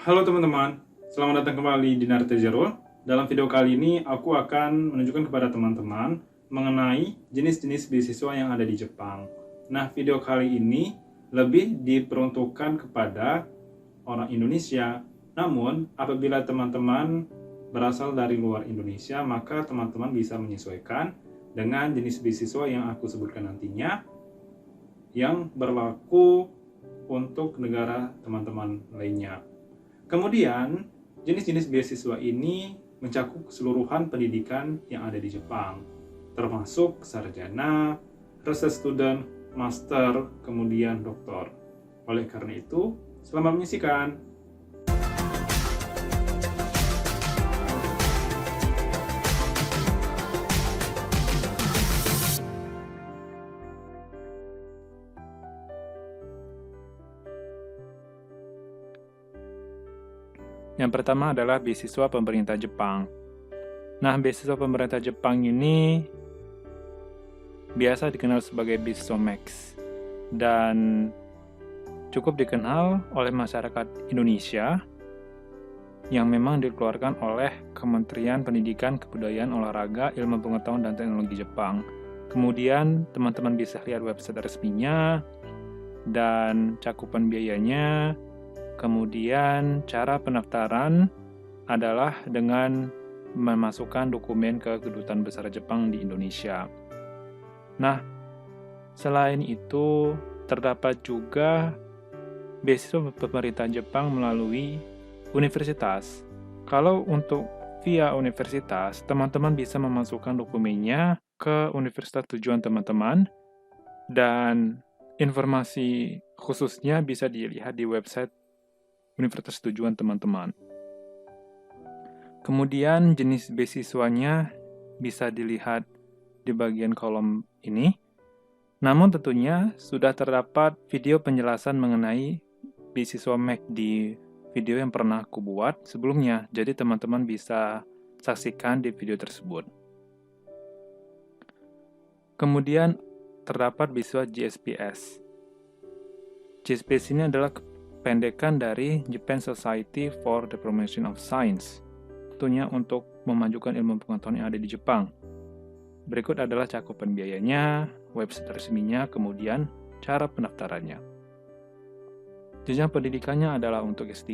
Halo teman-teman, selamat datang kembali di Narte Zero. Dalam video kali ini, aku akan menunjukkan kepada teman-teman mengenai jenis-jenis beasiswa yang ada di Jepang. Nah, video kali ini lebih diperuntukkan kepada orang Indonesia. Namun, apabila teman-teman berasal dari luar Indonesia, maka teman-teman bisa menyesuaikan dengan jenis beasiswa yang aku sebutkan nantinya, yang berlaku untuk negara teman-teman lainnya. Kemudian, jenis-jenis beasiswa ini mencakup keseluruhan pendidikan yang ada di Jepang, termasuk sarjana, research student, master, kemudian doktor. Oleh karena itu, selamat menyaksikan. Yang pertama adalah beasiswa pemerintah Jepang. Nah, beasiswa pemerintah Jepang ini biasa dikenal sebagai beasiswa Max dan cukup dikenal oleh masyarakat Indonesia yang memang dikeluarkan oleh Kementerian Pendidikan, Kebudayaan, Olahraga, Ilmu Pengetahuan, dan Teknologi Jepang. Kemudian teman-teman bisa lihat website resminya dan cakupan biayanya. Kemudian cara pendaftaran adalah dengan memasukkan dokumen ke Kedutaan Besar Jepang di Indonesia. Nah, selain itu terdapat juga beasiswa pemerintah Jepang melalui universitas. Kalau untuk via universitas, teman-teman bisa memasukkan dokumennya ke universitas tujuan teman-teman dan informasi khususnya bisa dilihat di website universitas tujuan teman-teman. Kemudian jenis beasiswanya bisa dilihat di bagian kolom ini. Namun tentunya sudah terdapat video penjelasan mengenai beasiswa Max di video yang pernah aku buat sebelumnya. Jadi teman-teman bisa saksikan di video tersebut. Kemudian terdapat beasiswa JSPS. JSPS ini adalah pendekan dari Japan Society for the Promotion of Science, tentunya untuk memajukan ilmu pengetahuan yang ada di Jepang. Berikut adalah cakupan biayanya, website resminya, kemudian cara pendaftarannya. Jenjang pendidikannya adalah untuk S3.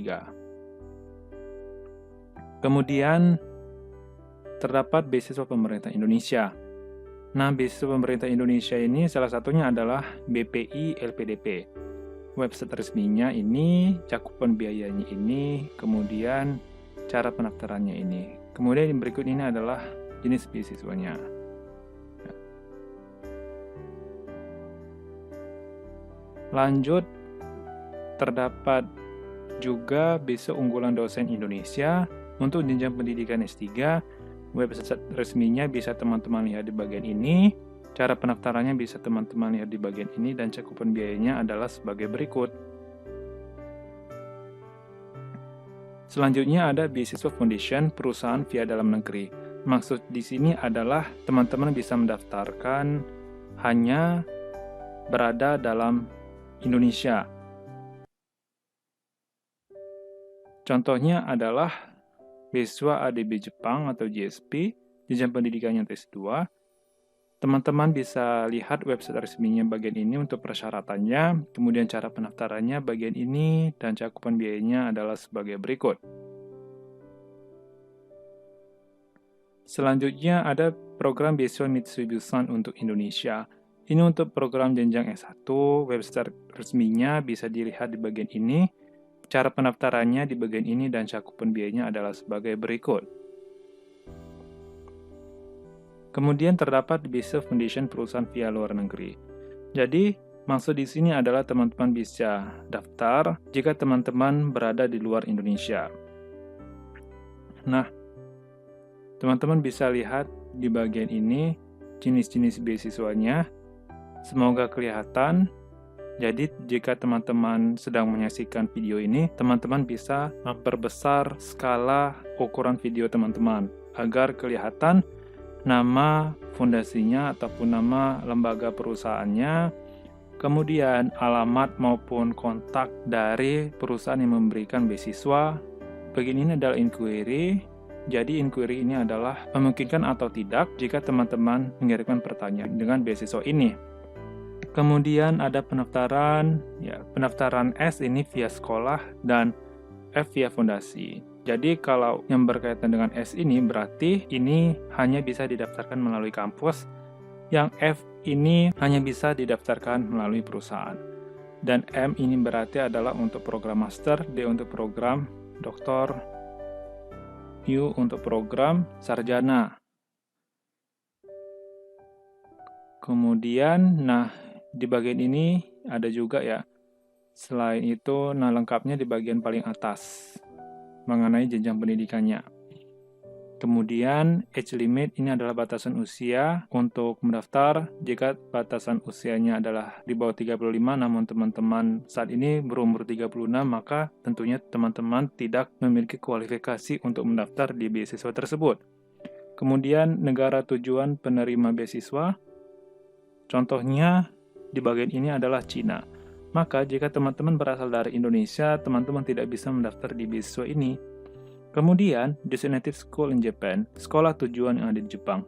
Kemudian terdapat beasiswa pemerintah Indonesia. Nah, beasiswa pemerintah Indonesia ini salah satunya adalah BPI LPDP. Website resminya ini, cakupan biayanya ini, kemudian cara pendaftarannya ini. Kemudian yang berikut ini adalah jenis beasiswanya. Lanjut, terdapat juga beasiswa unggulan dosen Indonesia untuk jenjang pendidikan S3. Website resminya bisa teman-teman lihat di bagian ini. Cara pendaftarannya bisa teman-teman lihat di bagian ini dan cakupan biayanya adalah sebagai berikut. Selanjutnya ada beasiswa foundation perusahaan via dalam negeri. Maksud di sini adalah teman-teman bisa mendaftarkan hanya berada dalam Indonesia. Contohnya adalah beasiswa ADB Jepang atau JSP, jenjang pendidikannya S2. Teman-teman bisa lihat website resminya bagian ini untuk persyaratannya, kemudian cara pendaftarannya bagian ini, dan cakupan biayanya adalah sebagai berikut. Selanjutnya ada program beasiswa Mitsubishi untuk Indonesia. Ini untuk program jenjang S1, website resminya bisa dilihat di bagian ini, cara pendaftarannya di bagian ini, dan cakupan biayanya adalah sebagai berikut. Kemudian terdapat beasiswa foundation perusahaan via luar negeri. Jadi, maksud di sini adalah teman-teman bisa daftar jika teman-teman berada di luar Indonesia. Nah, teman-teman bisa lihat di bagian ini jenis-jenis beasiswanya. Semoga kelihatan. Jadi, jika teman-teman sedang menyaksikan video ini, teman-teman bisa memperbesar skala ukuran video teman-teman agar kelihatan nama fondasinya ataupun nama lembaga perusahaannya, kemudian alamat maupun kontak dari perusahaan yang memberikan beasiswa. Bagian ini adalah inquiry. Jadi inquiry ini adalah memungkinkan atau tidak jika teman-teman mengirimkan pertanyaan dengan beasiswa ini. Kemudian ada pendaftaran, pendaftaran S ini via sekolah dan F via fondasi. Jadi kalau yang berkaitan dengan S ini berarti ini hanya bisa didaftarkan melalui kampus, yang F ini hanya bisa didaftarkan melalui perusahaan. Dan M ini berarti adalah untuk program master, D untuk program doktor, U untuk program sarjana. Kemudian, di bagian ini ada juga selain itu, lengkapnya di bagian paling atas mengenai jenjang pendidikannya. Kemudian, age limit ini adalah batasan usia untuk mendaftar. Jika batasan usianya adalah di bawah 35, namun teman-teman saat ini berumur 36, maka tentunya teman-teman tidak memiliki kualifikasi untuk mendaftar di beasiswa tersebut. Kemudian, negara tujuan penerima beasiswa. Contohnya, di bagian ini adalah Cina. Maka, jika teman-teman berasal dari Indonesia, teman-teman tidak bisa mendaftar di beasiswa ini. Kemudian, Designated School in Japan, sekolah tujuan yang ada di Jepang.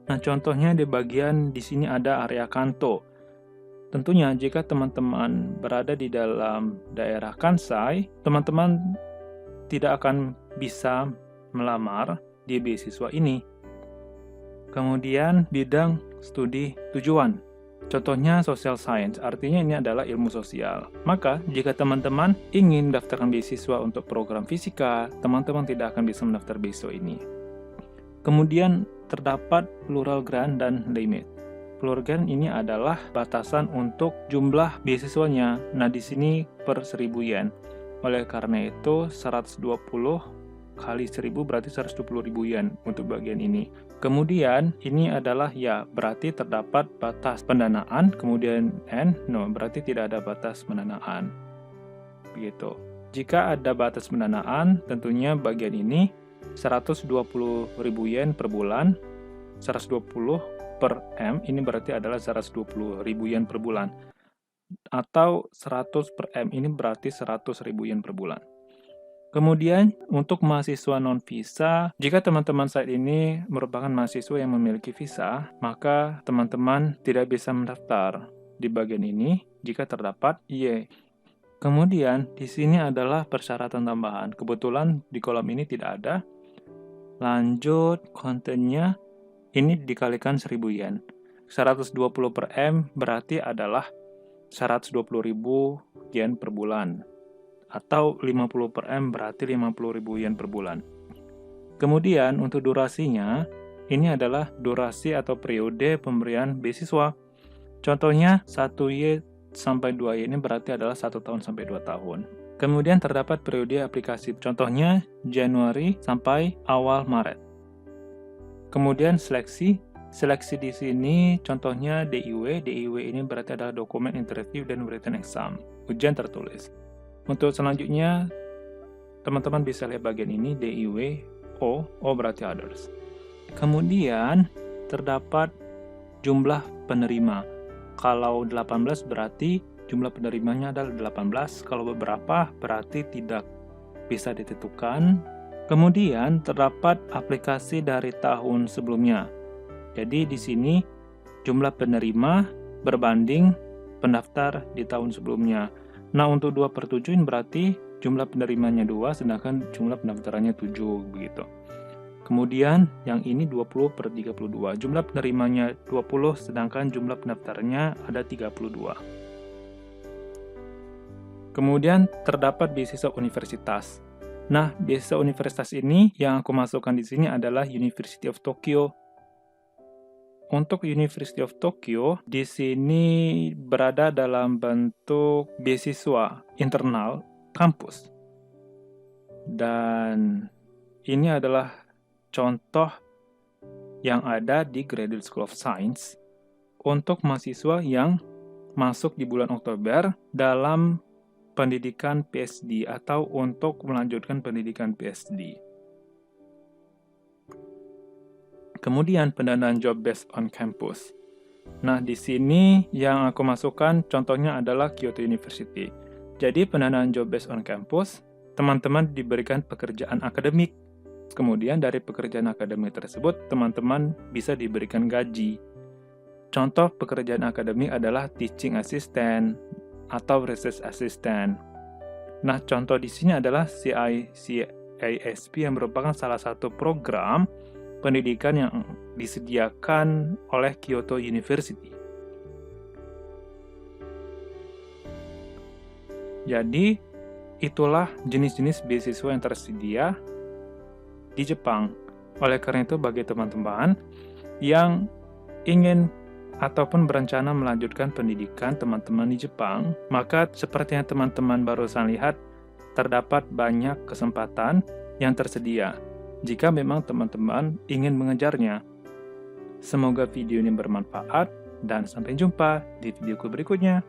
Contohnya di bagian di sini ada area Kanto. Tentunya, jika teman-teman berada di dalam daerah Kansai, teman-teman tidak akan bisa melamar di beasiswa ini. Kemudian, bidang studi tujuan. Contohnya social science, artinya ini adalah ilmu sosial. Maka, jika teman-teman ingin mendaftarkan beasiswa untuk program fisika, teman-teman tidak akan bisa mendaftar beasiswa ini. Kemudian, terdapat plural grant dan limit. Plural grant ini adalah batasan untuk jumlah beasiswanya. Di sini per 1000 yen. Oleh karena itu, 120 kali 1000 berarti 120.000 yen untuk bagian ini. Kemudian ini adalah berarti terdapat batas pendanaan, kemudian berarti tidak ada batas pendanaan. Begitu. Jika ada batas pendanaan, tentunya bagian ini 120.000 yen per bulan. 120 per M ini berarti adalah 120.000 yen per bulan. Atau 100 per M ini berarti 100.000 yen per bulan. Kemudian, untuk mahasiswa non-visa, jika teman-teman saat ini merupakan mahasiswa yang memiliki visa, maka teman-teman tidak bisa mendaftar di bagian ini jika terdapat Y. Kemudian, di sini adalah persyaratan tambahan. Kebetulan di kolom ini tidak ada. Lanjut, kontennya ini dikalikan 1000 yen. 120 per M berarti adalah 120.000 yen per bulan. Atau 50 per M berarti 50.000 yen per bulan. Kemudian untuk durasinya, ini adalah durasi atau periode pemberian beasiswa. Contohnya 1Y sampai 2Y ini berarti adalah 1 tahun sampai 2 tahun. Kemudian terdapat periode aplikasi, contohnya Januari sampai awal Maret. Kemudian seleksi di sini contohnya DIW. DIW ini berarti adalah dokumen interview dan written exam, ujian tertulis. Untuk selanjutnya, teman-teman bisa lihat bagian ini, DIW, O berarti others. Kemudian, terdapat jumlah penerima. Kalau 18 berarti jumlah penerimanya adalah 18, kalau beberapa berarti tidak bisa ditentukan. Kemudian, terdapat aplikasi dari tahun sebelumnya. Jadi, di sini jumlah penerima berbanding pendaftar di tahun sebelumnya. Untuk 2/7 berarti jumlah penerimanya 2, sedangkan jumlah pendaftarannya 7, begitu. Kemudian yang ini 20/32. Jumlah penerimanya 20, sedangkan jumlah pendaftarannya ada 32. Kemudian terdapat beasiswa universitas. Beasiswa universitas ini yang aku masukkan di sini adalah University of Tokyo. Untuk University of Tokyo, di sini berada dalam bentuk beasiswa internal kampus. Dan ini adalah contoh yang ada di Graduate School of Science untuk mahasiswa yang masuk di bulan Oktober dalam pendidikan PhD atau untuk melanjutkan pendidikan PhD. Kemudian pendanaan job based on campus. Nah, di sini yang aku masukkan contohnya adalah Kyoto University. Jadi, pendanaan job based on campus, teman-teman diberikan pekerjaan akademik. Kemudian dari pekerjaan akademik tersebut, teman-teman bisa diberikan gaji. Contoh pekerjaan akademik adalah teaching assistant atau research assistant. Nah, contoh di sini adalah CICASP yang merupakan salah satu program pendidikan yang disediakan oleh Kyoto University. Jadi, itulah jenis-jenis beasiswa yang tersedia di Jepang. Oleh karena itu, bagi teman-teman yang ingin ataupun berencana melanjutkan pendidikan teman-teman di Jepang, maka seperti yang teman-teman barusan lihat, terdapat banyak kesempatan yang tersedia jika memang teman-teman ingin mengejarnya. Semoga video ini bermanfaat, dan sampai jumpa di videoku berikutnya.